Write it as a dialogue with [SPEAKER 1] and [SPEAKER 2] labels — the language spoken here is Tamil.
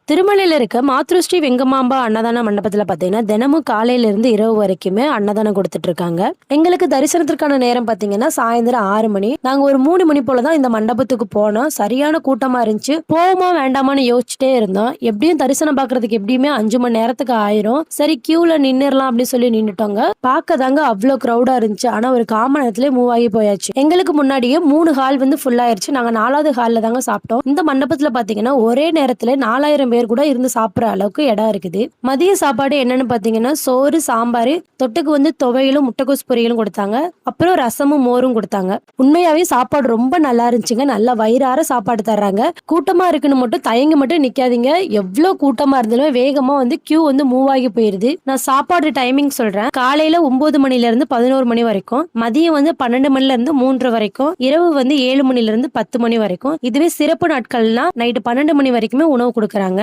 [SPEAKER 1] திருமலையில இருக்க மாத்ருஸ்ரீ வெங்கமாம்பா அன்னதான மண்டபத்துல பாத்தீங்கன்னா தினமும் காலையில இருந்து இரவு வரைக்குமே அன்னதானம் கொடுத்துட்டு இருக்காங்க. எங்களுக்கு தரிசனத்திற்கான நேரம் பாத்தீங்கன்னா சாயந்தரம் 6 மணி. நாங்க ஒரு 3 மணி போலதான் இந்த மண்டபத்துக்கு போனோம். சரியான கூட்டமா இருந்துச்சு. போவோமா வேண்டாமான்னு யோசிச்சுட்டே இருந்தோம். எப்படியும் தரிசனம் பாக்குறதுக்கு எப்படியுமே 5 மணி நேரத்துக்கு ஆயிரும். சரி கியூல நின்னுறலாம் அப்படின்னு சொல்லி நின்னுட்டோங்க. பாக்கதாங்க அவ்வளவு கிரௌடா இருந்துச்சு. ஆனா ஒரு காமன் நேரத்திலே மூவ் ஆகி போயாச்சு. எங்களுக்கு முன்னாடியே 3 ஹால் வந்து ஃபுல் ஆயிருச்சு. நாங்க 4வது ஹால்ல தாங்க சாப்பிட்டோம். இந்த மண்டபத்துல பாத்தீங்கன்னா ஒரே நேரத்துல 4000 பேர் கூட இருந்து சாப்பிடுற அளவுக்கு இடம் இருக்குது. மதிய சாப்பாடு என்னன்னு பாத்தீங்கன்னா சோறு, சாம்பார், தொட்டுக்கு வந்து துவையலும் முட்டைக்கோஸ் பொரியலும் கொடுத்தாங்க. அப்புறம் ரசமும் மோரும் கொடுத்தாங்க. உண்மையாவே சாப்பாடு ரொம்ப நல்லா இருந்துச்சுங்க. நல்லா வயிறார சாப்பாடு தர்றாங்க. கூட்டமா இருக்குன்னு மட்டும் தயங்கி மட்டும் நிக்காதீங்க. எவ்வளவு கூட்டமா இருந்தாலும் வேகமா வந்து கியூ வந்து மூவ் ஆகி போயிருது. நான் சாப்பாடு டைமிங் சொல்றேன். காலையில 9 மணில இருந்து 11 மணி வரைக்கும், மதியம் வந்து 12 மணில இருந்து 3 வரைக்கும், இரவு வந்து 7 மணில இருந்து 10 மணி வரைக்கும். இதுவே சிறப்பு நாட்கள்னா நைட்டு 12 மணி வரைக்குமே உணவு கொடுக்கறாங்க.